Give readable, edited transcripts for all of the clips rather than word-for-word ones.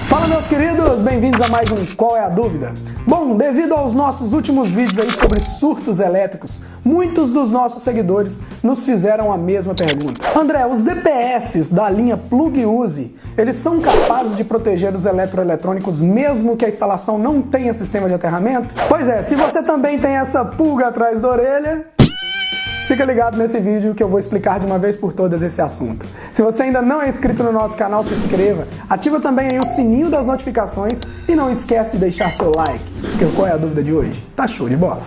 Fala, meus queridos, bem-vindos a mais um Qual é a Dúvida? Bom, devido aos nossos últimos vídeos aí sobre surtos elétricos, muitos dos nossos seguidores nos fizeram a mesma pergunta. André, os DPS da linha Plug Use, eles são capazes de proteger os eletroeletrônicos mesmo que a instalação não tenha sistema de aterramento? Pois é, se você também tem essa pulga atrás da orelha, fica ligado nesse vídeo que eu vou explicar de uma vez por todas esse assunto. Se você ainda não é inscrito no nosso canal, se inscreva, ativa também aí o sininho das notificações e não esquece de deixar seu like, porque qual é a dúvida de hoje? Tá show de bola!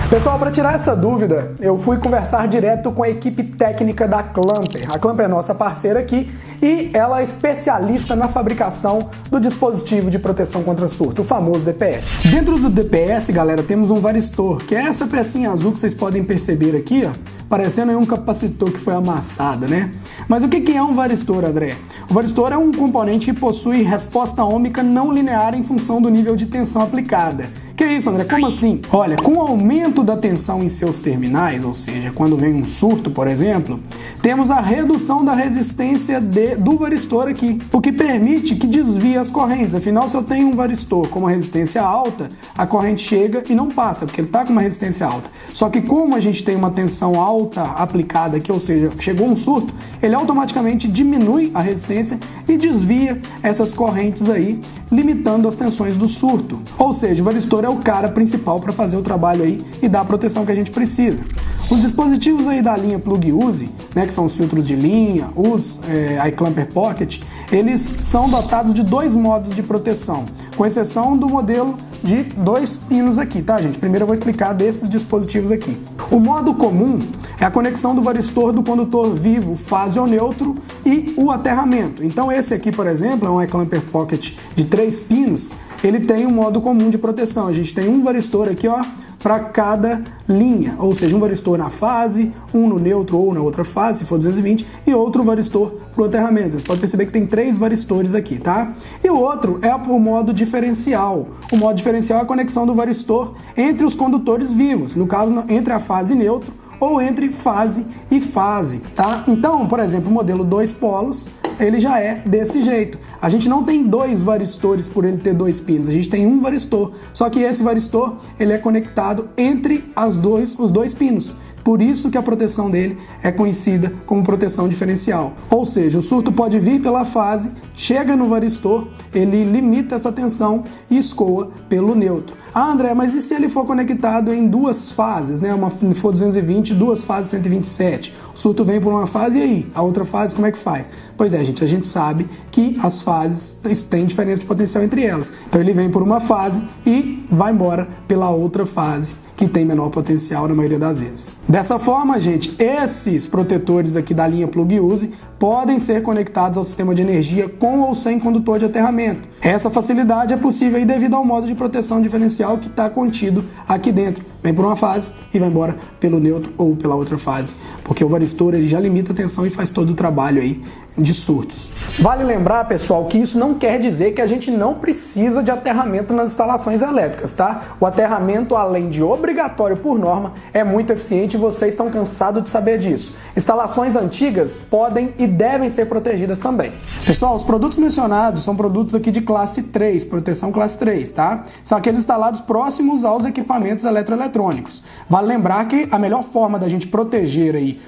Pessoal, para tirar essa dúvida, eu fui conversar direto com a equipe técnica da Clamper. A Clamper é nossa parceira aqui e ela é especialista na fabricação do dispositivo de proteção contra surto, o famoso DPS. Dentro do DPS, galera, temos um varistor, que é essa pecinha azul que vocês podem perceber aqui, ó, parecendo aí um capacitor que foi amassado, né? Mas o que é um varistor, André? O varistor é um componente que possui resposta ohmica não linear em função do nível de tensão aplicada. Que é isso, André? Como assim? Olha, com o aumento da tensão em seus terminais, ou seja, quando vem um surto, por exemplo, temos a redução da resistência do varistor aqui, o que permite que desvie as correntes. Afinal, se eu tenho um varistor com uma resistência alta, a corrente chega e não passa, porque ele está com uma resistência alta. Só que como a gente tem uma tensão alta aplicada aqui, ou seja, chegou um surto, ele automaticamente diminui a resistência e desvia essas correntes aí, limitando as tensões do surto. Ou seja, o varistor é o cara principal para fazer o trabalho aí e dar a proteção que a gente precisa. Os dispositivos aí da linha Plug Use, né, que são os filtros de linha, os iClamper Pocket, eles são dotados de dois modos de proteção, com exceção do modelo de 2 pinos aqui, tá, gente? Primeiro eu vou explicar desses dispositivos aqui. O modo comum é a conexão do varistor do condutor vivo, fase ou neutro, e o aterramento. Então esse aqui, por exemplo, é um iClamper Pocket de 3 pinos, ele tem um modo comum de proteção. A gente tem um varistor aqui, ó, para cada linha, ou seja, um varistor na fase, um no neutro ou na outra fase, se for 220, e outro varistor para o aterramento. Você pode perceber que tem 3 varistores aqui, tá? E o outro é o modo diferencial. O modo diferencial é a conexão do varistor entre os condutores vivos, no caso, entre a fase neutro ou entre fase e fase, tá? Então, por exemplo, o modelo 2 polos, ele já é desse jeito. A gente não tem 2 varistores por ele ter 2 pinos, a gente tem um varistor. Só que esse varistor, ele é conectado entre os dois pinos. Por isso que a proteção dele é conhecida como proteção diferencial. Ou seja, o surto pode vir pela fase, chega no varistor, ele limita essa tensão e escoa pelo neutro. Ah, André, mas e se ele for conectado em 2 fases, né? Uma for 220, 2 fases 127. O surto vem por uma fase e aí? A outra fase, como é que faz? Pois é, gente, a gente sabe que as fases têm diferença de potencial entre elas. Então ele vem por uma fase e vai embora pela outra fase, que tem menor potencial na maioria das vezes. Dessa forma, gente, esses protetores aqui da linha Plug Use podem ser conectados ao sistema de energia com ou sem condutor de aterramento. Essa facilidade é possível aí devido ao modo de proteção diferencial que está contido aqui dentro. Vem por uma fase e vai embora pelo neutro ou pela outra fase, porque o varistor ele já limita a tensão e faz todo o trabalho aí de surtos. Vale lembrar, pessoal, que isso não quer dizer que a gente não precisa de aterramento nas instalações elétricas, tá? O aterramento, além de obrigatório por norma, é muito eficiente e vocês estão cansados de saber disso. Instalações antigas podem e devem ser protegidas também. Pessoal, os produtos mencionados são produtos aqui de classe 3, proteção classe 3, tá? São aqueles instalados próximos aos equipamentos eletroeletrônicos. Vale lembrar que a melhor forma da gente proteger aí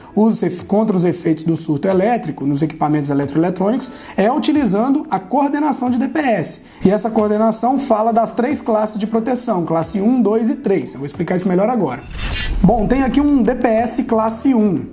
contra os efeitos do surto elétrico nos equipamentos eletroeletrônicos é utilizando a coordenação de DPS. E essa coordenação fala das 3 classes de proteção, classe 1, 2 e 3. Eu vou explicar isso melhor agora. Bom, tem aqui um DPS classe 1.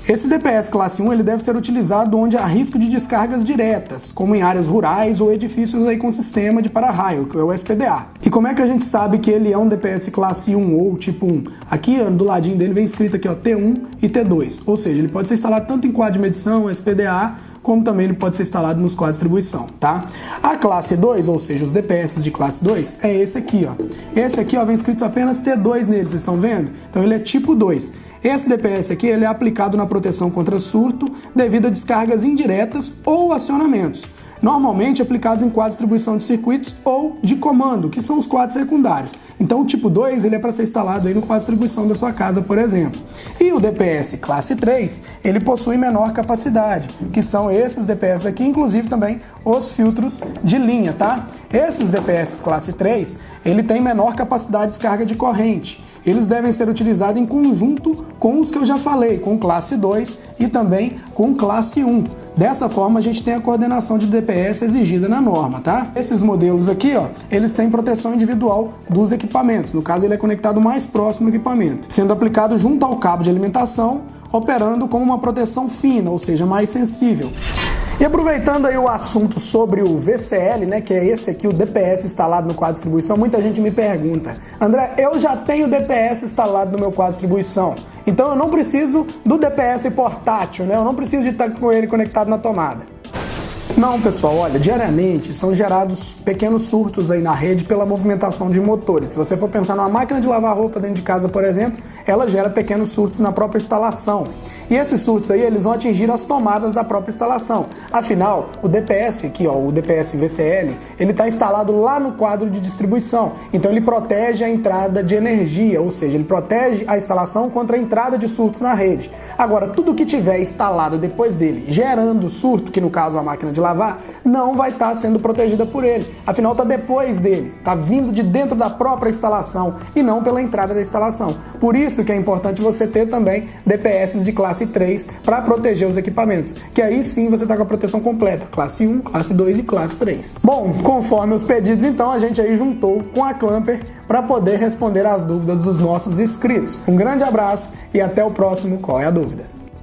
Esse DPS classe 1 ele deve ser utilizado onde há risco de descargas diretas, como em áreas rurais ou edifícios aí com sistema de para-raio, que é o SPDA. E como é que a gente sabe que ele é um DPS classe 1 ou tipo 1? Aqui do ladinho dele vem escrito aqui, ó, T1 e T2, ou seja, ele pode ser instalado tanto em quadro de medição, SPDA, como também ele pode ser instalado nos quadros de distribuição, tá? A classe 2, ou seja, os DPS de classe 2, é esse aqui, ó. Esse aqui, ó, vem escrito apenas T2 nele, vocês estão vendo? Então ele é tipo 2. Esse DPS aqui, ele é aplicado na proteção contra surto devido a descargas indiretas ou acionamentos. normalmente aplicados em quadros de distribuição de circuitos ou de comando, que são os quadros secundários. Então o tipo 2 ele é para ser instalado aí no quadro de distribuição da sua casa, por exemplo. E o DPS classe 3, ele possui menor capacidade, que são esses DPS aqui, inclusive também os filtros de linha, tá? Esses DPS classe 3, ele tem menor capacidade de descarga de corrente. Eles devem ser utilizados em conjunto com os que eu já falei, com classe 2 e também com classe 1. Dessa forma, a gente tem a coordenação de DPS exigida na norma, tá? Esses modelos aqui, ó, eles têm proteção individual dos equipamentos. No caso, ele é conectado mais próximo ao equipamento, sendo aplicado junto ao cabo de alimentação, operando como uma proteção fina, ou seja, mais sensível. E aproveitando aí o assunto sobre o VCL, né, que é esse aqui, o DPS instalado no quadro de distribuição, muita gente me pergunta: André, eu já tenho DPS instalado no meu quadro de distribuição, então eu não preciso do DPS portátil, né? Eu não preciso de estar com ele conectado na tomada. Não, pessoal, olha, diariamente são gerados pequenos surtos aí na rede pela movimentação de motores. Se você for pensar numa máquina de lavar roupa dentro de casa, por exemplo, ela gera pequenos surtos na própria instalação. E esses surtos aí, eles vão atingir as tomadas da própria instalação. Afinal, o DPS aqui, ó, o DPS VCL, ele está instalado lá no quadro de distribuição. Então ele protege a entrada de energia, ou seja, ele protege a instalação contra a entrada de surtos na rede. Agora, tudo que tiver instalado depois dele, gerando surto, que no caso é a máquina de lavar, não vai estar sendo protegida por ele. Afinal, está depois dele, está vindo de dentro da própria instalação e não pela entrada da instalação. Por isso que é importante você ter também DPS de classe 3 para proteger os equipamentos, que aí sim você está com a proteção completa, classe 1, classe 2 e classe 3. Bom, conforme os pedidos, então a gente aí juntou com a Clamper para poder responder às dúvidas dos nossos inscritos. Um grande abraço e até o próximo Qual é a Dúvida?